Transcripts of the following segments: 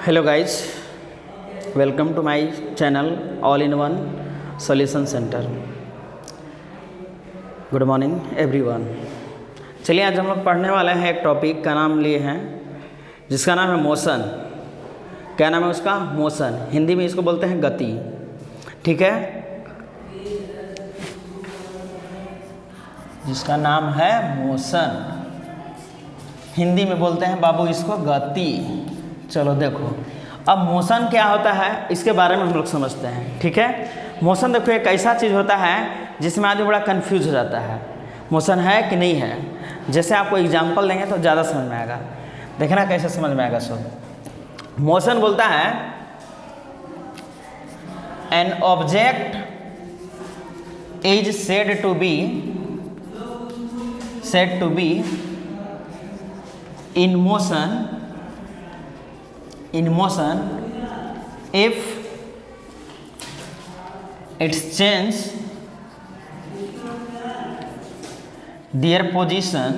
Hello guys, welcome to my channel All in One Solution Center. Good morning everyone. चलिए आज हम लोग पढ़ने वाले हैं एक टॉपिक का नाम लिए हैं जिसका नाम है मोशन। क्या नाम है उसका? मोशन। हिंदी में इसको बोलते हैं गति। ठीक है, जिसका नाम है मोशन, हिंदी में बोलते हैं बाबू इसको गति। चलो देखो, अब मोशन क्या होता है इसके बारे में हम लोग समझते हैं। ठीक है, मोशन देखो एक ऐसा चीज़ होता है जिसमें आदमी बड़ा कंफ्यूज हो जाता है, मोशन है कि नहीं है। जैसे आपको एग्जांपल देंगे तो ज़्यादा समझ में आएगा। देखना कैसे समझ में आएगा। सो मोशन बोलता है an object is said to be in motion if its change their position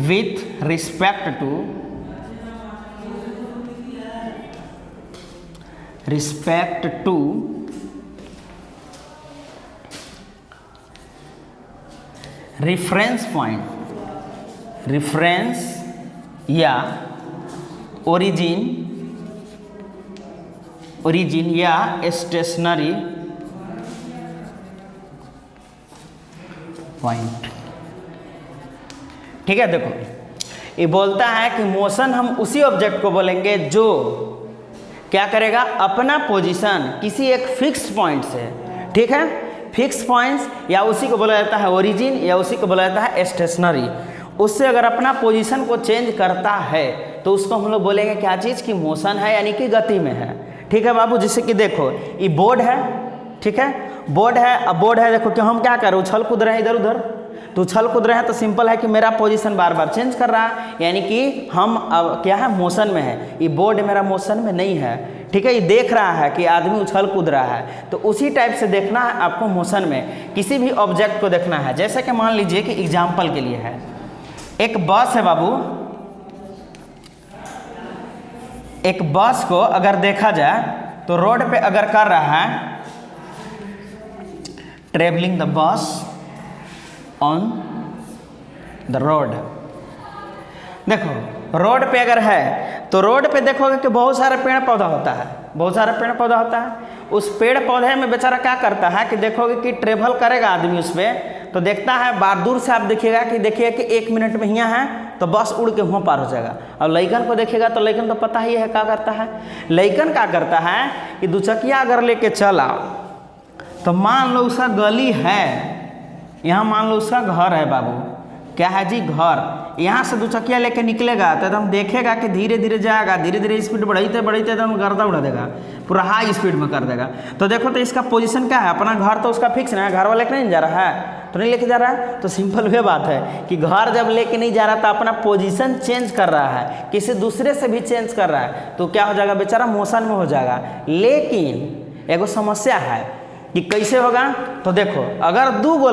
with respect to reference या ओरिजिन या स्टेशनरी पॉइंट। ठीक है, देखो ये बोलता है कि मोशन हम उसी ऑब्जेक्ट को बोलेंगे जो क्या करेगा, अपना पोजीशन किसी एक फिक्स पॉइंट से, ठीक है, फिक्स पॉइंट्स, या उसी को बोला जाता है ओरिजिन या उसी को बोला जाता है स्टेशनरी, उससे अगर अपना पोजीशन को चेंज करता है तो उसको हम लोग बोलेंगे क्या चीज़ की मोशन है, यानी कि गति में है। ठीक है बाबू, जैसे कि देखो ये बोर्ड है, ठीक है, बोर्ड है। अब बोर्ड है, देखो कि हम क्या कर रहे हैं, उछल कूद रहे हैं इधर उधर, तो उछल कूद रहे हैं तो सिंपल है कि मेरा पोजीशन बार बार चेंज कर रहा है, यानी कि हम अब क्या है, मोशन में है। ये बोर्ड मेरा मोशन में नहीं है। ठीक है, ये देख रहा है कि आदमी उछल कूद रहा है, तो उसी टाइप से देखना है आपको मोशन में, किसी भी ऑब्जेक्ट को देखना है। जैसे कि मान लीजिए कि एग्जाम्पल के लिए है, एक बस है बाबू, एक बस को अगर देखा जाए तो रोड पे अगर कर रहा है travelling the bus on the road. देखो रोड पे अगर है तो रोड पे देखोगे कि बहुत सारे पेड़ पौधा होता है, बहुत सारे पेड़ पौधा होता है। उस पेड़ पौधे में बेचारा क्या करता है कि देखोगे कि ट्रेवल करेगा आदमी उस पर, तो देखता है बार दूर से आप देखिएगा कि देखिए कि 1 मिनट में यहाँ है तो बस उड़ के वहाँ पार हो जाएगा। अब लइकन को देखिएगा तो लइकन तो पता ही है क्या करता है। लइकन क्या करता है कि दुचकिया अगर लेके चला तो मान लो उसका गली है, यहाँ मान लो उसका घर है बाबू, क्या है जी, घर। यहाँ से दुचकिया लेके निकलेगा तो एकदम देखेगा कि धीरे धीरे जाएगा, धीरे धीरे स्पीड बढ़ाते बढ़ाते एकदम गर्दा उड़ा देगा, पूरा हाई स्पीड में कर देगा। तो देखो तो इसका पोजीशन क्या है, अपना घर तो उसका फिक्स है, घर वाला लेके नहीं जा रहा है, तो नहीं लेके जा रहा है। तो सिंपल वे बात है कि घर जब लेके नहीं जा रहा तो अपना पोजीशन चेंज कर रहा है, किसी दूसरे से भी चेंज कर रहा है, तो क्या हो जाएगा, बेचारा मोशन में हो जाएगा। लेकिन एगो समस्या है कि कैसे होगा, तो देखो अगर दू गो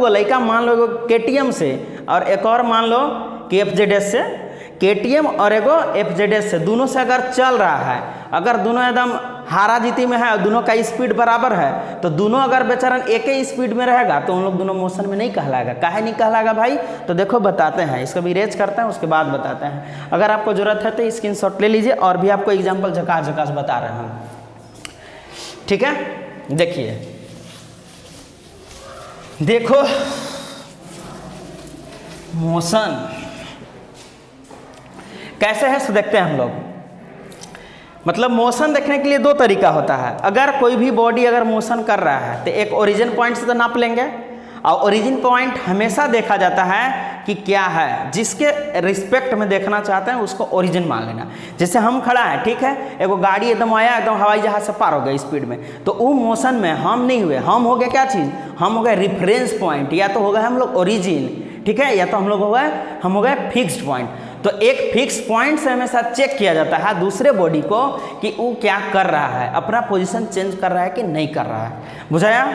लइका मान लो एगो KTM से और एक और मान लो कि FZS से, KTM और एगो FZS से, दोनों से अगर चल रहा है, अगर दोनों एकदम हारा जीती में है और दोनों का स्पीड बराबर है, तो दोनों अगर बेचारा एक ही स्पीड में रहेगा तो उन लोग दोनों मोशन में नहीं कहलाएगा। काहे नहीं कहलाएगा भाई, तो देखो बताते हैं, इसको भी रेज करते हैं उसके बाद बताते हैं। अगर आपको ज़रूरत है तो स्क्रीनशॉट ले लीजिए, और भी आपको एग्जाम्पल झकास बता रहे हैं। ठीक है, देखिए देखो मोशन कैसे है सो देखते हैं हम लोग। मतलब मोशन देखने के लिए 2 तरीका होता है। अगर कोई भी बॉडी अगर मोशन कर रहा है तो एक ओरिजिन पॉइंट से तो नाप लेंगे, और ओरिजिन पॉइंट हमेशा देखा जाता है कि क्या है, जिसके रिस्पेक्ट में देखना चाहते हैं उसको ओरिजिन मान लेना। जैसे हम खड़ा है, ठीक है, एगो गाड़ी एकदम आया, एकदम हवाई जहाज से पार हो गया स्पीड में, तो वो मोशन में हम नहीं हुए, हम हो गए क्या चीज़, हम हो गए रेफरेंस पॉइंट, या तो हो गए हम लोग ओरिजिन, ठीक है, या तो हम हो गए फिक्स्ड पॉइंट। तो एक फिक्स पॉइंट से हमेशा चेक किया जाता है दूसरे बॉडी को कि वो क्या कर रहा है, अपना पोजीशन चेंज कर रहा है कि नहीं कर रहा है। बुझाया?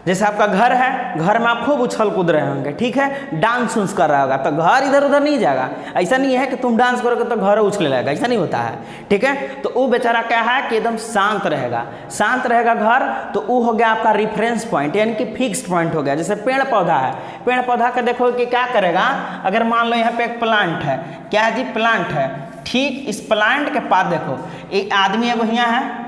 जैसे आपका घर है, घर में आप खूब उछल कूद रहे होंगे, ठीक है, डांस उन्स कर रहा होगा, तो घर इधर उधर नहीं जाएगा। ऐसा नहीं है कि तुम डांस करोगे तो घर उछले लगेगा, ऐसा नहीं होता है, ठीक है। तो वो बेचारा क्या है कि एकदम शांत रहेगा, शांत रहेगा घर, तो वो हो गया आपका रिफरेंस पॉइंट, यानी कि फिक्स्ड पॉइंट हो गया। जैसे पेड़ पौधा है, पेड़ पौधा का देखो कि क्या करेगा, अगर मान लो यहाँ पे एक प्लांट है, क्या है जी, प्लांट है, ठीक, इस प्लांट के पास देखो एक आदमी एगो यहाँ है,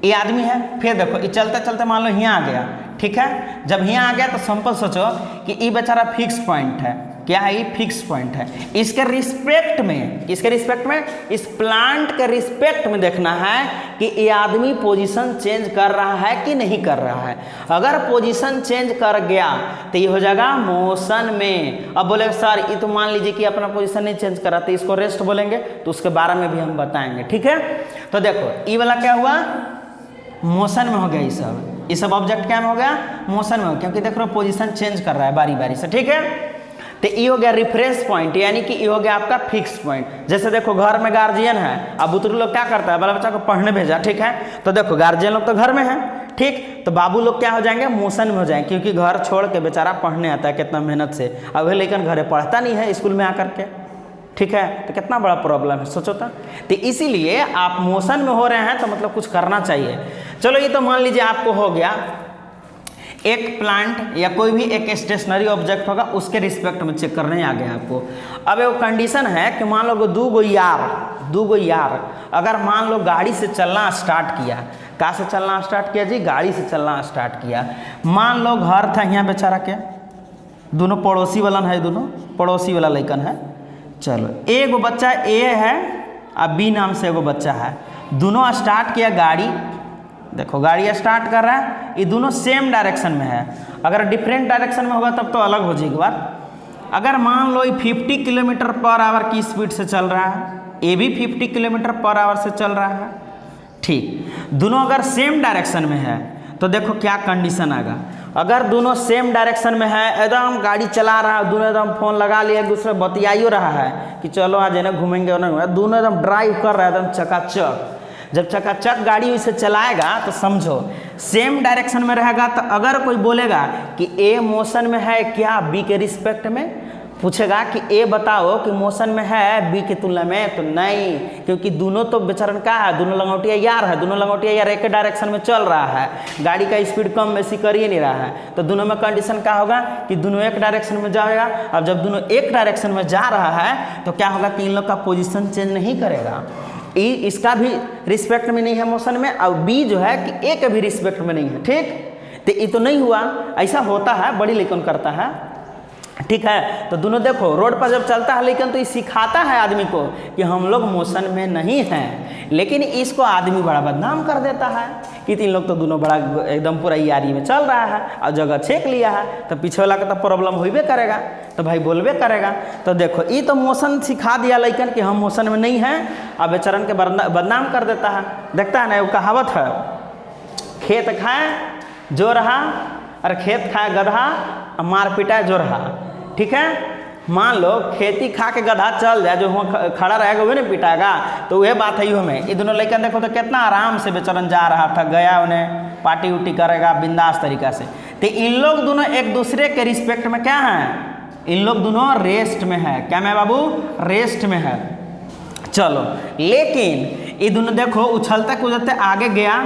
ये आदमी है, फिर देखो ये चलते चलते मान लो यहाँ आ गया, ठीक है। जब यहाँ आ गया तो सिंपल सोचो कि ये बेचारा फिक्स पॉइंट है, क्या है, ये फिक्स पॉइंट है। इसके रिस्पेक्ट में, इसके रिस्पेक्ट में, इस प्लांट के रिस्पेक्ट में देखना है कि ये आदमी पोजीशन चेंज कर रहा है कि नहीं कर रहा है। अगर पोजीशन चेंज कर गया तो ये हो जाएगा मोशन में। अब बोले सर ये तो मान लीजिए कि अपना पोजीशन नहीं चेंज कर रहा, तो इसको रेस्ट बोलेंगे, तो उसके बारे में भी हम बताएंगे, ठीक है। तो देखो ये वाला क्या हुआ, मोशन में हो गया, ये सब ऑब्जेक्ट क्या में हो गया, मोशन में हो गया, क्योंकि देख रहे हो पोजीशन चेंज कर रहा है बारी बारी से, ठीक है। तो ये हो गया रेफरेंस पॉइंट, यानी कि ये हो गया आपका फिक्स पॉइंट। जैसे देखो घर में गार्जियन है, अब बुतरू लोग क्या करता है, बाल बच्चा को पढ़ने भेजा, ठीक है, तो देखो गार्जियन लोग तो घर में है, ठीक, तो बाबू लोग क्या हो जाएंगे, मोशन में हो जाएंगे, क्योंकि घर छोड़ के बेचारा पढ़ने आता है कितना मेहनत से, अब लेकिन घर पढ़ता नहीं है स्कूल में आकर के, ठीक है, तो कितना बड़ा प्रॉब्लम है सोचो तो इसीलिए आप मोशन में हो रहे हैं तो मतलब कुछ करना चाहिए। चलो ये तो मान लीजिए आपको हो गया, एक प्लांट या कोई भी एक स्टेशनरी ऑब्जेक्ट होगा उसके रिस्पेक्ट में चेक करने आ गया आपको। अब एक कंडीशन है कि मान लो दो गो यार अगर मान लो गाड़ी से चलना स्टार्ट किया, कहाँ से चलना स्टार्ट किया जी, गाड़ी से चलना स्टार्ट किया। मान लो घर था यहाँ बेचारा के, दोनों पड़ोसी वाला है, दोनों पड़ोसी वाला लड़कन है, चलो एगो बच्चा ए है और बी नाम से एगो बच्चा है, दोनों स्टार्ट किया गाड़ी, देखो गाड़ी स्टार्ट कर रहा है, ये दोनों सेम डायरेक्शन में है। अगर डिफरेंट डायरेक्शन में होगा तब तो अलग हो जाएगी बात। अगर मान लो ये 50 किलोमीटर पर आवर की स्पीड से चल रहा है, ये भी 50 किलोमीटर पर आवर से चल रहा है, ठीक, दोनों अगर सेम डायरेक्शन में है तो देखो क्या कंडीशन आएगा। अगर दोनों सेम डायरेक्शन में है, एकदम गाड़ी चला रहा है, दोनों एकदम फोन लगा लिया, एक दूसरे बतियाइयो रहा है कि चलो आज है ना घूमेंगे, दोनों एकदम ड्राइव कर रहा है एकदम चकाचक। जब चकाचक गाड़ी उसे चलाएगा तो समझो सेम डायरेक्शन में रहेगा, तो अगर कोई बोलेगा कि ए मोशन में है क्या बी के रिस्पेक्ट में, पूछेगा कि ए बताओ कि मोशन में है बी की तुलना में, तो नहीं, क्योंकि दोनों तो बेचारन का है, दोनों लंगोटिया यार है, दोनों लंगोटिया यार एक डायरेक्शन में चल रहा है, गाड़ी का स्पीड कम बेसी कर ही नहीं रहा है, तो दोनों में कंडीशन क्या होगा कि दोनों एक डायरेक्शन में जाएगा। अब जब दोनों एक डायरेक्शन में जा रहा है तो क्या होगा कि इन लोग का पोजीशन चेंज नहीं करेगा, ई इसका भी रिस्पेक्ट में नहीं है मोशन में, और बी जो है कि ए के भी रिस्पेक्ट में नहीं है, ठीक, तो ये तो नहीं हुआ। ऐसा होता है, बड़ी लेकिन करता है, ठीक है। तो दोनों देखो रोड पर जब चलता है लेकिन तो ये सिखाता है आदमी को कि हम लोग मोशन में नहीं हैं, लेकिन इसको आदमी बड़ा बदनाम कर देता है कि तीन लोग तो दोनों बड़ा एकदम पूरा यारी में चल रहा है और जगह छेक लिया है, तो पीछे वाला का तो प्रॉब्लम होइबे करेगा, तो भाई बोलबे करेगा। तो देखो ये तो मोशन सिखा दिया लेकिन कि हम मोशन में नहीं हैं, अब बेचारन के बदनाम कर देता है। देखता है ना, वो कहावत है, खेत खाए जो रहा, और खेत खाए गधा मार पिटाए जो रहा, ठीक है। मान लो खेती खा के गधा चल जाए, जो वहाँ खड़ा रहेगा वही नहीं पिटाएगा, तो वह बात है में ये दोनों लेकिन देखो तो कितना आराम से बेचारन जा रहा था, गया उन्हें पार्टी उटी करेगा बिंदास तरीका से। तो इन लोग दोनों एक दूसरे के रिस्पेक्ट में क्या हैं, इन लोग दोनों रेस्ट में है, क्या मैं बाबू, रेस्ट में है। चलो लेकिन ये दोनों देखो उछलते कूदते आगे गया,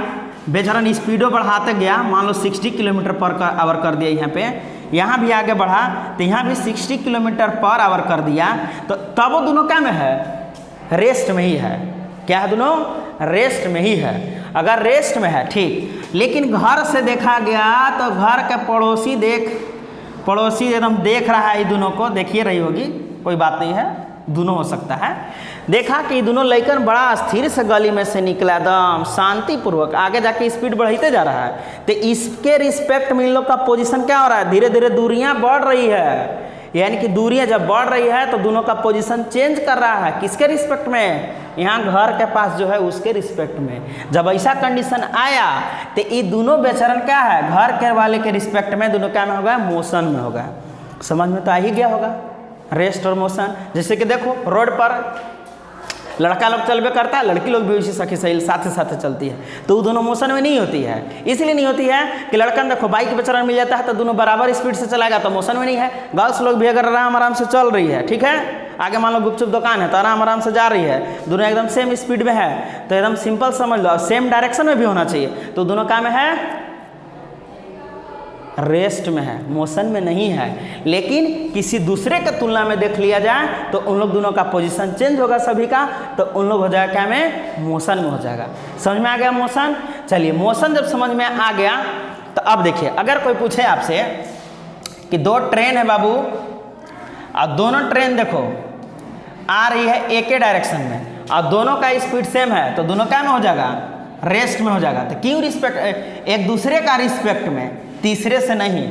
बेचारन स्पीडो बढ़ाते गया, मान लो 60 किलोमीटर पर आवर कर दिया यहाँ पे, यहाँ भी आगे बढ़ा तो यहाँ भी 60 किलोमीटर पर आवर कर दिया, तो तब वो दोनों क्या में है, रेस्ट में ही है, क्या है, दोनों रेस्ट में ही है। अगर रेस्ट में है ठीक, लेकिन घर से देखा गया तो घर के पड़ोसी एकदम देख रहा है, ये दोनों को देखिए रही होगी, कोई बात नहीं है, दोनों हो सकता है, देखा कि दोनों लड़कन बड़ा स्थिर से गली में से निकला, एकदम शांतिपूर्वक आगे जाके स्पीड बढ़ाते जा रहा है, तो इसके रिस्पेक्ट में इन लोग का पोजीशन क्या हो रहा है, धीरे धीरे दूरियां बढ़ रही है, यानी कि दूरियां जब बढ़ रही है तो दोनों का पोजीशन चेंज कर रहा है, किसके रिस्पेक्ट में, यहाँ घर के पास जो है उसके रिस्पेक्ट में। जब ऐसा कंडीशन आया तो ये दोनों बेचारन क्या है, घर के वाले के रिस्पेक्ट में दोनों क्या में होगा, मोशन में होगा। समझ में तो आ ही गया होगा रेस्ट और मोशन। जैसे कि देखो रोड पर लड़का लोग चलबे करता है, लड़की लोग भी उसी सखी सहेली साथ साथ चलती है, तो वो दोनों मोशन में नहीं होती है। इसलिए नहीं होती है कि लड़का देखो बाइक पे चलाने मिल जाता है तो दोनों बराबर स्पीड से चलाएगा तो मोशन में नहीं है। गर्ल्स लोग भी अगर आराम आराम से चल रही है, ठीक है, आगे मान लो गुपचुप दुकान है तो आराम आराम से जा रही है, दोनों एकदम सेम स्पीड में है, तो एकदम सिंपल समझ लो, सेम डायरेक्शन में भी होना चाहिए, तो दोनों क्या में है, रेस्ट में है, मोशन में नहीं है। लेकिन किसी दूसरे के तुलना में देख लिया जाए तो उन लोग दोनों का पोजीशन चेंज होगा सभी का, तो उन लोग हो जाएगा क्या में, मोशन में हो जाएगा। समझ में आ गया मोशन? चलिए मोशन जब समझ में आ गया तो अब देखिए, अगर कोई पूछे आपसे कि दो ट्रेन है बाबू और दोनों ट्रेन देखो आ रही है एक ही डायरेक्शन में और दोनों का स्पीड सेम है, तो दोनों क्या में हो जाएगा, रेस्ट में हो जाएगा। तो क्यों रिस्पेक्ट, एक दूसरे का रिस्पेक्ट में, तीसरे से नहीं।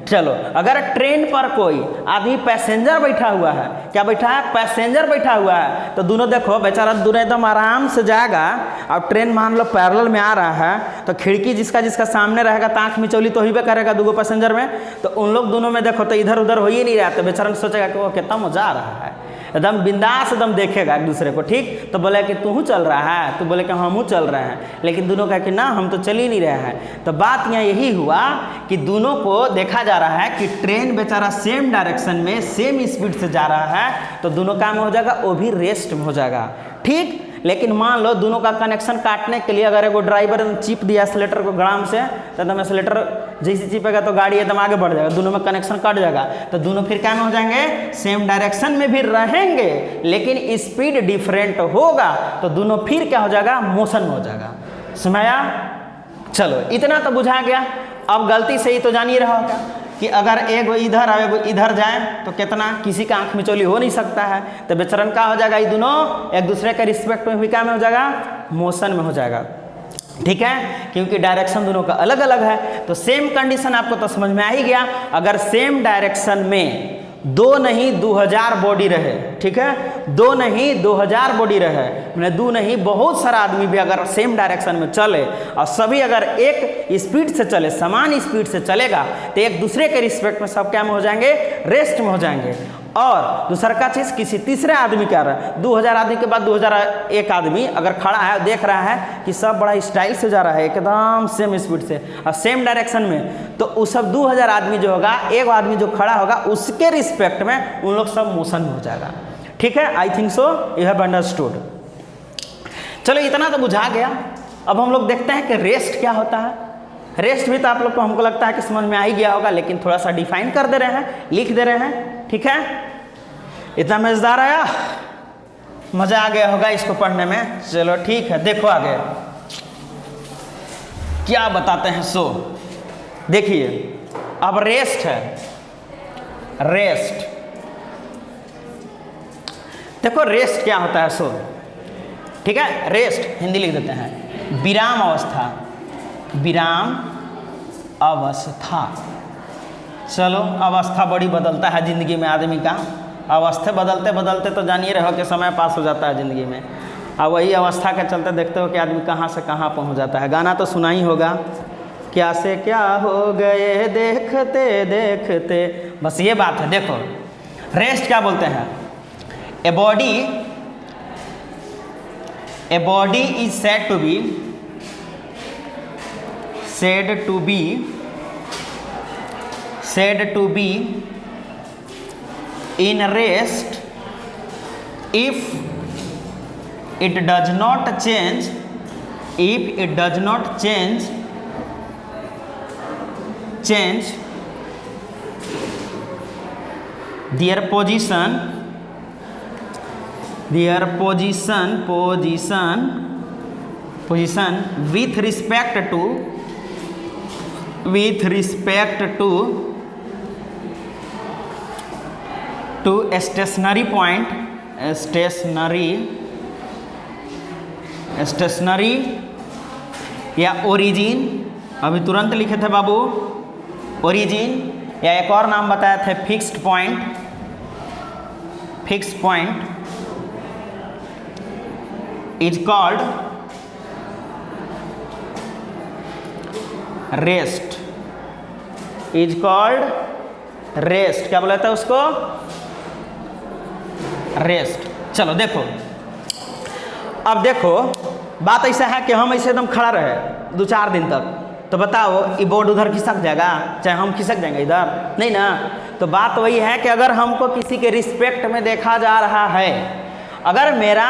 चलो अगर ट्रेन पर कोई आदमी पैसेंजर बैठा हुआ है, क्या बैठा है, पैसेंजर बैठा हुआ है, तो दोनों देखो बेचारा दोनों एकदम आराम से जाएगा। अब ट्रेन मान लो पैरेलल में आ रहा है तो खिड़की जिसका जिसका सामने रहेगा तो आँख मिचौली तो ही भी करेगा दूगो पैसेंजर में, तो उन लोग दोनों में देखो तो इधर उधर हो ही नहीं रहा, तो बेचारा सोचेगा कि वो कितना मजा आ रहा है, एकदम बिंदास एकदम देखेगा एक दूसरे को, ठीक। तो बोले कि तू चल रहा है, तो बोले कि हम चल रहे हैं, लेकिन दोनों कहे कि ना हम तो चल ही नहीं रहे हैं। तो बात यहाँ यही हुआ कि दोनों को देखा जा रहा है कि ट्रेन बेचारा सेम डायरेक्शन में सेम स्पीड से जा रहा है, तो दोनों काम हो जाएगा, वो भी रेस्ट में हो जाएगा, ठीक। लेकिन मान लो दोनों का कनेक्शन काटने के लिए अगर एगो ड्राइवर चिप दिया एक्सीलेटर को ग्राम से, तो एकदम एक्सीलेटर जैसे चिपेगा तो गाड़ी एकदम आगे बढ़ जाएगा, दोनों में कनेक्शन कट जाएगा, तो दोनों फिर क्या में हो जाएंगे, सेम डायरेक्शन में भी रहेंगे लेकिन स्पीड डिफरेंट होगा, तो दोनों फिर क्या हो जाएगा, मोशन में हो जाएगा। समझाया? चलो इतना तो बुझा गया। अब गलती से ही तो जान ही रहा होगा कि अगर एगो इधर और एगो इधर जाए तो कितना किसी का आंख मिचौली हो नहीं सकता है, तो बेचरन का हो जाएगा, ये दोनों एक दूसरे के रिस्पेक्ट में भी क्या में हो जाएगा, मोशन में हो जाएगा, ठीक है, क्योंकि डायरेक्शन दोनों का अलग अलग है। तो सेम कंडीशन आपको तो समझ में आ ही गया, अगर सेम डायरेक्शन में दो नहीं 2000 बॉडी रहे, ठीक है, दो नहीं 2000 बॉडी रहे, मैंने दो नहीं बहुत सारा आदमी भी अगर सेम डायरेक्शन में चले और सभी अगर एक स्पीड से चले, समान स्पीड से चलेगा, तो एक दूसरे के रिस्पेक्ट में सब क्या में हो जाएंगे, रेस्ट में हो जाएंगे। और दूसरा का चीज़, किसी तीसरे आदमी क्या रहा है, 2000 आदमी के बाद 2001 आदमी अगर खड़ा है, देख रहा है कि सब बड़ा स्टाइल से जा रहा है एकदम सेम स्पीड से और सेम डायरेक्शन में, तो उस सब 2000 आदमी जो होगा, एक आदमी जो खड़ा होगा उसके रिस्पेक्ट में उन लोग सब मोशन में हो जाएगा, ठीक है। I think so you have understood. चलो इतना तो बुझा गया। अब हम लोग देखते हैं कि रेस्ट क्या होता है। रेस्ट भी तो आप लोग को हमको लगता है कि समझ में आ ही गया होगा, लेकिन थोड़ा सा डिफाइन कर दे रहे हैं, लिख दे रहे हैं, ठीक है। इतना मजेदार आया, मजा आ गया होगा इसको पढ़ने में। चलो ठीक है, देखो आगे क्या बताते हैं। सो देखिए, अब रेस्ट है, रेस्ट देखो रेस्ट क्या होता है। सो ठीक है, रेस्ट हिंदी लिख देते हैं, विराम अवस्था, विराम अवस्था। चलो अवस्था बड़ी बदलता है ज़िंदगी में आदमी का, अवस्था बदलते बदलते तो जानिए रहो कि समय पास हो जाता है ज़िंदगी में, और वही अवस्था के चलते देखते हो कि आदमी कहाँ से कहाँ पहुँच जाता है। गाना तो सुना ही होगा, क्या से क्या हो गए देखते देखते, बस ये बात है। देखो रेस्ट क्या बोलते हैं, a body is said to be in rest if it does not change their position with respect to stationary point, stationary या ओरिजिन, अभी तुरंत लिखे थे बाबू ओरिजिन, या एक और नाम बताया थे fixed point is called rest, क्या बोला था उसको, रेस्ट। चलो देखो अब देखो बात ऐसा है कि हम ऐसे एकदम खड़ा रहे 2-4 दिन तक, तो बताओ ये बोर्ड उधर खिसक जाएगा, चाहे हम खिसक जाएंगे इधर, नहीं ना। तो बात वही है कि अगर हमको किसी के रिस्पेक्ट में देखा जा रहा है, अगर मेरा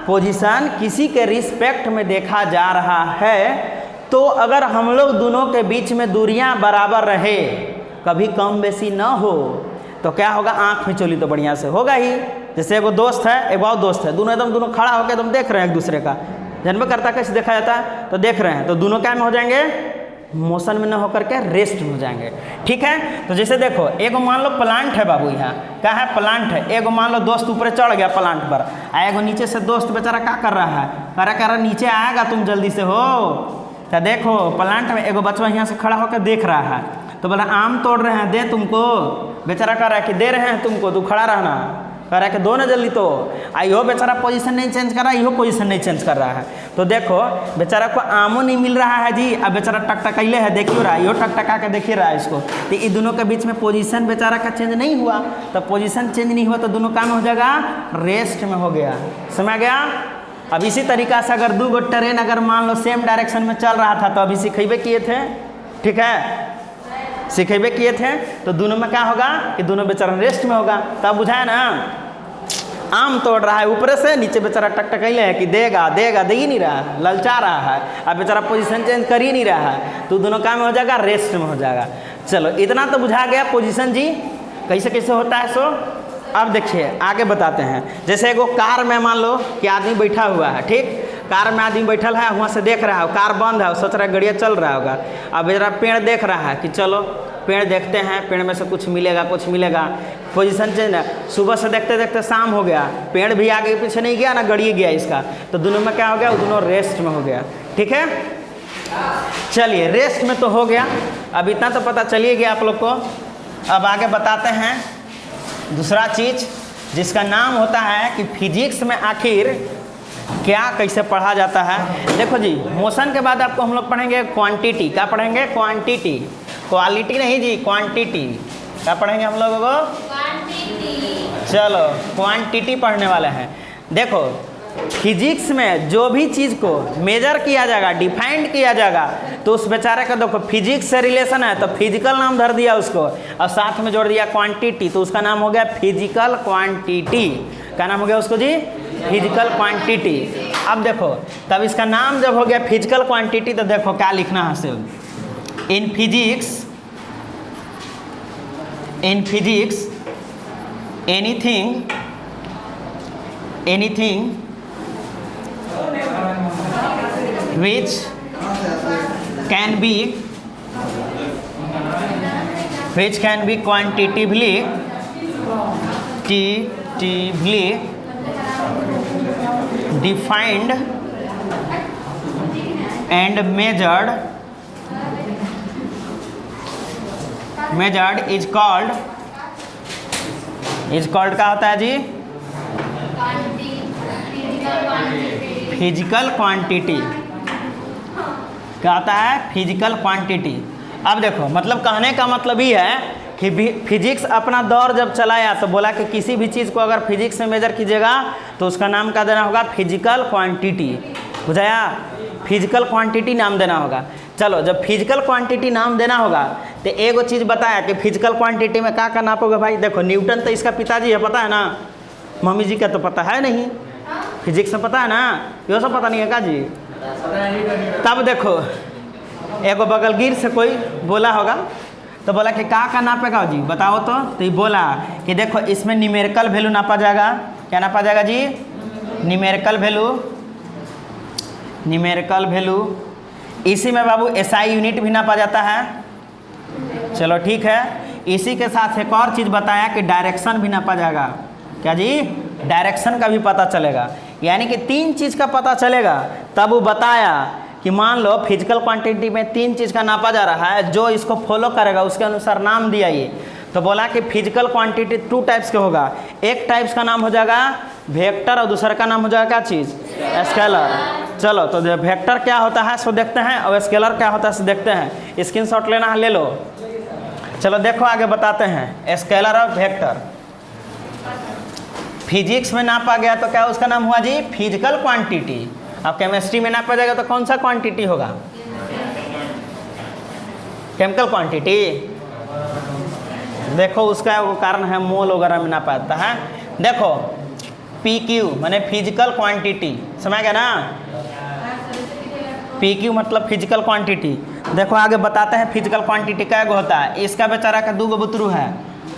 पोजीशन किसी के रिस्पेक्ट में देखा जा रहा है, तो अगर हम लोग दोनों के बीच में दूरियां बराबर रहे, कभी कम बेसी ना हो, तो क्या होगा, आँख में चोली तो बढ़िया से होगा ही। जैसे एगो दोस्त है, एक और दोस्त है, दोनों खड़ा होकर एकदम देख रहे हैं एक दूसरे का, जन्म करता कैसे देखा जाता है, तो देख रहे हैं, तो दोनों क्या में हो जाएंगे, मोशन में न होकर के रेस्ट में हो जाएंगे। ठीक है, तो जैसे देखो एगो मान लो प्लांट है बाबू, यहाँ क्या है, प्लांट है। एगो मान लो दोस्त ऊपर चढ़ गया प्लांट पर, एगो नीचे से दोस्त बेचारा क्या कर रहा है, कह रहा नीचे आएगा तुम जल्दी से हो। तो देखो प्लांट में एगो बच्चा यहाँ से खड़ा होकर देख रहा है, तो बोला आम तोड़ रहे हैं, दे तुमको, बेचारा कह रहा है कि दे रहे हैं तुमको, तू खड़ा रहना, कह रहा है कि दो ना जल्दी। तो इहो बेचारा पोजीशन नहीं चेंज कर रहा है, इहो पोजीशन नहीं चेंज कर रहा है। तो देखो बेचारा को आमो नहीं मिल रहा है जी, अब बेचारा टकटकैले है, देखियो रहा है, इहो टकटका के देखिए रहा है इसको। तो इन दोनों के बीच में पोजीशन बेचारा का चेंज नहीं हुआ, तो पोजीशन चेंज नहीं हुआ तो दोनों काम हो जाएगा, रेस्ट में हो गया। समझ गया। अब इसी तरीका से अगर 2 गो ट्रेन अगर मान लो सेम डायरेक्शन में चल रहा था, तो अभी सिखेबे किए थे, ठीक है, सिखेबे किए थे, तो दोनों में क्या होगा कि दोनों बेचारा रेस्ट में होगा। तब बुझाया ना, आम तोड़ रहा है ऊपर से, नीचे बेचारा टकटकैले है कि देगा देगा, दे ही नहीं रहा है, ललचा रहा है, अब बेचारा पोजीशन चेंज कर ही नहीं रहा है, तो दोनों काम में हो जाएगा, रेस्ट में हो जाएगा। चलो इतना तो बुझा गया पोजीशन जी कैसे कैसे होता है। सो अब देखिए आगे बताते हैं। जैसे एगो कार में मान लो कि आदमी बैठा हुआ है, ठीक, कार में आदमी बैठल है, वहाँ से देख रहा है, कार बंद है, सोच रहा है गाड़ियाँ चल रहा होगा। अब बेचारा पेड़ देख रहा है कि चलो पेड़ देखते हैं, पेड़ में से कुछ मिलेगा कुछ मिलेगा, पोजीशन चेंज है। सुबह से देखते देखते शाम हो गया, पेड़ भी आगे पीछे नहीं गया ना, गड़ी गया इसका, तो दोनों में क्या हो गया, दोनों रेस्ट में हो गया। ठीक है, चलिए रेस्ट में तो हो गया, अब इतना तो पता चलिए गया आप लोग को। अब आगे बताते हैं दूसरा चीज़ जिसका नाम होता है कि फिजिक्स में आखिर क्या कैसे पढ़ा जाता है। देखो जी, मोशन के बाद आपको हम लोग पढ़ेंगे क्वांटिटी। क्या पढ़ेंगे, क्वांटिटी, क्वालिटी नहीं जी, क्वांटिटी। क्या पढ़ेंगे हम लोगों को, क्वांटिटी। चलो क्वांटिटी पढ़ने वाले हैं। देखो फिजिक्स में जो भी चीज़ को मेजर किया जाएगा, डिफाइंड किया जाएगा, तो उस बेचारे का देखो फिजिक्स से रिलेशन है, तो फिजिकल नाम धर दिया उसको, और साथ में जोड़ दिया क्वांटिटी, तो उसका नाम हो गया फिजिकल क्वांटिटी। क्या नाम हो गया उसको जी, फिजिकल क्वांटिटी। अब देखो तब इसका नाम जब हो गया फिजिकल क्वांटिटी, तो देखो क्या लिखना है सिर्फ, in physics anything which can be quantitatively defined and measured is called क्या होता है जी, फिजिकल क्वांटिटी। क्या होता है, फिजिकल क्वांटिटी। अब देखो मतलब कहने का मतलब ही है कि फिजिक्स अपना दौर जब चलाया तो बोला कि किसी भी चीज़ को अगर फिजिक्स में मेजर कीजिएगा तो उसका नाम क्या देना होगा, फिजिकल क्वांटिटी। बुझाया, फिजिकल क्वांटिटी नाम देना होगा। चलो जब फिजिकल क्वांटिटी नाम देना होगा तो एगो चीज़ बताया कि फिजिकल क्वांटिटी में क्या करना होगा भाई। देखो न्यूटन तो इसका पिताजी है, पता है ना, मम्मी जी का तो पता है नहीं, फिजिक्स में पता है ना, ये सब पता नहीं है का जी। तब देखो एगो बगलगिर से कोई बोला होगा, तो बोला कि क्या नापेगा जी, बताओ तो ये बोला कि देखो इसमें न्यूमेरिकल वैल्यू नापा जाएगा। क्या नापा जाएगा जी, न्यूमेरिकल वैल्यू। इसी में बाबू SI यूनिट भी नापा जाता है। चलो ठीक है, इसी के साथ एक और चीज़ बताया कि डायरेक्शन भी नापा जाएगा। क्या जी, डायरेक्शन का भी पता चलेगा, यानी कि 3 चीज़ का पता चलेगा। तब वो बताया कि मान लो फिजिकल क्वांटिटी में 3 चीज़ का नापा जा रहा है, जो इसको फॉलो करेगा उसके अनुसार नाम दिया ये। तो बोला कि फिजिकल क्वांटिटी 2 टाइप्स के होगा, एक टाइप्स का नाम हो जाएगा वेक्टर और दूसरा का नाम हो जाएगा क्या चीज़, स्केलर। चलो तो वेक्टर क्या होता है सो देखते हैं, और स्केलर क्या होता है सो देखते हैं। स्क्रीनशॉट लेना है ले लो। चलो देखो आगे बताते हैं स्केलर और वेक्टर। फिजिक्स में नापा गया तो क्या उसका नाम हुआ जी फिजिकल क्वांटिटी। अब केमिस्ट्री में नापा जाएगा तो कौन सा क्वांटिटी होगा, केमिकल क्वांटिटी। देखो उसका वो कारण है मोल वगैरह में नापा जाता है। देखो PQ माने फिजिकल क्वांटिटी, समझ गया ना, PQ मतलब फिजिकल क्वांटिटी। देखो आगे बताते हैं फिजिकल क्वांटिटी क्या होता है। इसका बेचारा का 2 बुतरू है,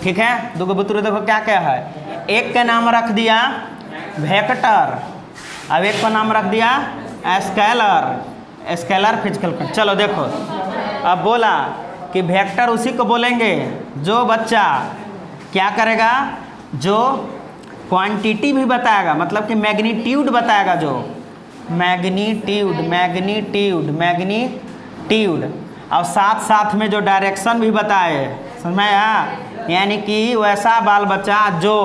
ठीक है, 2 बुतरू। देखो क्या क्या है, एक का नाम रख दिया वेक्टर, अब एक का नाम रख दिया स्केलर, स्केलर फिजिकल। चलो देखो अब बोला कि वेक्टर उसी को बोलेंगे जो बच्चा क्या करेगा, जो क्वांटिटी भी बताएगा, मतलब कि मैग्नीट्यूड बताएगा, जो मैग्नीट्यूड मैग्नीट्यूड मैग्नीट्यूड, और साथ साथ में जो डायरेक्शन भी बताए, समझ में आया। यानी कि वैसा बाल बच्चा जो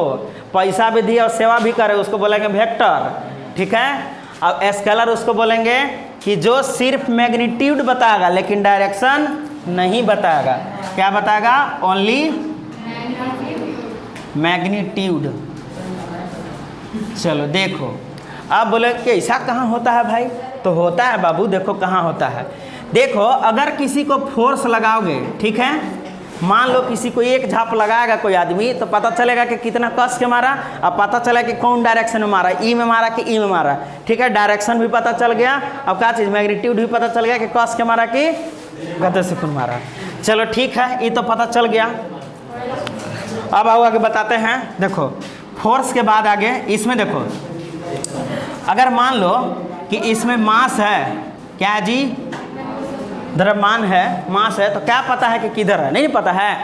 पैसा भी दिए और सेवा भी करे उसको बोलेंगे वेक्टर, ठीक है। अब स्केलर उसको बोलेंगे कि जो सिर्फ मैग्नीट्यूड बताएगा लेकिन डायरेक्शन नहीं बताएगा। क्या बताएगा, ओनली मैग्नीट्यूड। चलो देखो अब बोले कि ऐसा कहाँ होता है भाई, तो होता है बाबू, देखो कहाँ होता है। देखो अगर किसी को फोर्स लगाओगे, ठीक है, मान लो किसी को एक झाप लगाएगा कोई आदमी, तो पता चलेगा कि कितना कस के मारा, अब पता चला कि कौन डायरेक्शन में मारा, ई में मारा कि ई में मारा, ठीक है, डायरेक्शन भी पता चल गया। अब क्या चीज़, मैग्नीट्यूड भी पता चल गया कि कस के मारा कि गति से कौन मारा। चलो ठीक है, ये तो पता चल गया। अब आओ आगे बताते हैं। देखो फोर्स के बाद आगे इसमें देखो, अगर मान लो कि इसमें मास है, क्या है जी, द्रव्यमान है, मास है, तो क्या पता है कि किधर है, नहीं पता है,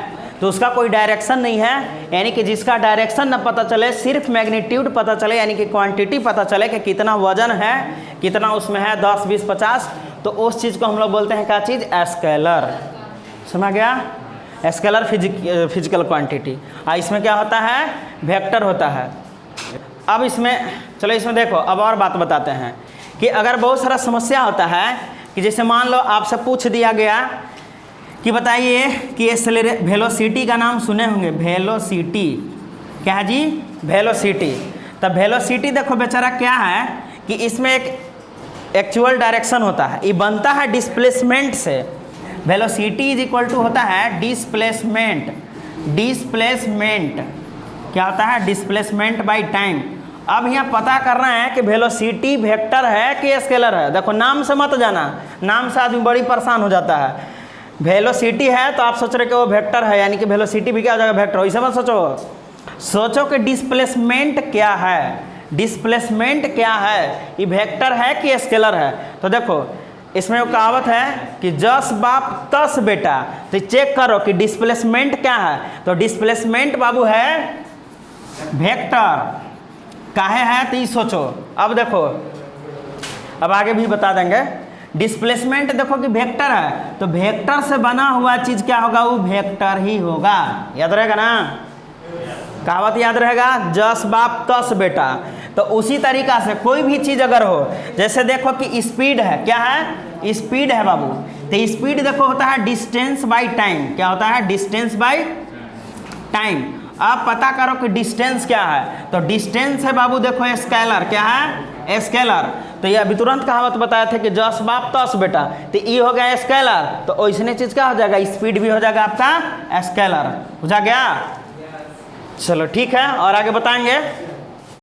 तो उसका कोई डायरेक्शन नहीं है। यानी कि जिसका डायरेक्शन न पता चले, सिर्फ मैग्नीट्यूड पता चले, यानी कि क्वांटिटी पता चले कि कितना वजन है, कितना उसमें है, 10, 20, 50, तो उस चीज़ को हम लोग बोलते हैं क्या चीज़, स्केलर। समझ गया, स्केलर फिजिकल क्वांटिटी। इसमें क्या होता है, वेक्टर होता है। अब इसमें चलो इसमें देखो अब और बात बताते हैं कि अगर बहुत सारा समस्या होता है कि जैसे मान लो आपसे पूछ दिया गया कि बताइए कि वेलोसिटी का नाम सुने होंगे, वेलोसिटी, क्या है जी, वेलोसिटी। तब वेलोसिटी देखो बेचारा क्या है कि इसमें एक एक्चुअल डायरेक्शन होता है, ये बनता है डिस्प्लेसमेंट से। वेलोसिटी इज इक्वल टू होता है डिस्प्लेसमेंट, डिस्प्लेसमेंट क्या होता है, डिस्प्लेसमेंट बाय टाइम। अब यहाँ पता करना है कि वेलोसिटी वेक्टर है कि स्केलर है। देखो नाम से मत जाना, नाम से आदमी बड़ी परेशान हो जाता है। वेलोसिटी है तो आप सोच रहे कि वो वेक्टर है, यानी कि वेलोसिटी भी क्या हो जाएगा, वेक्टर। वैसे मत सोचो, सोचो कि डिस्प्लेसमेंट क्या है, डिस्प्लेसमेंट क्या है, ये वेक्टर है कि स्केलर है। तो देखो इसमें वो कहावत है कि जस बाप तस बेटा, तो चेक करो कि डिस्प्लेसमेंट क्या है। तो डिस्प्लेसमेंट बाबू है वेक्टर, काहे है तो ये सोचो। अब देखो अब आगे भी बता देंगे। डिस्प्लेसमेंट देखो कि वेक्टर है, तो वेक्टर से बना हुआ चीज़ क्या होगा, वो वेक्टर ही होगा। याद रहेगा ना, कहावत याद रहेगा, जस बाप तस बेटा। तो उसी तरीका से कोई भी चीज़ अगर हो, जैसे देखो कि स्पीड है, क्या है, स्पीड है बाबू, तो स्पीड देखो होता है डिस्टेंस बाय टाइम। क्या होता है, डिस्टेंस बाय टाइम। अब पता करो कि डिस्टेंस क्या है, तो डिस्टेंस है बाबू देखो स्केलर, क्या है, स्केलर। तो ये अभी तुरंत कहावत बताए थे कि जस बाप तस बेटा, तो ये हो गया स्केलर। तो ऐसने चीज़ क्या हो जाएगा, स्पीड भी हो जाएगा आपका स्केलर, हो जा गया। चलो ठीक है, और आगे बताएंगे।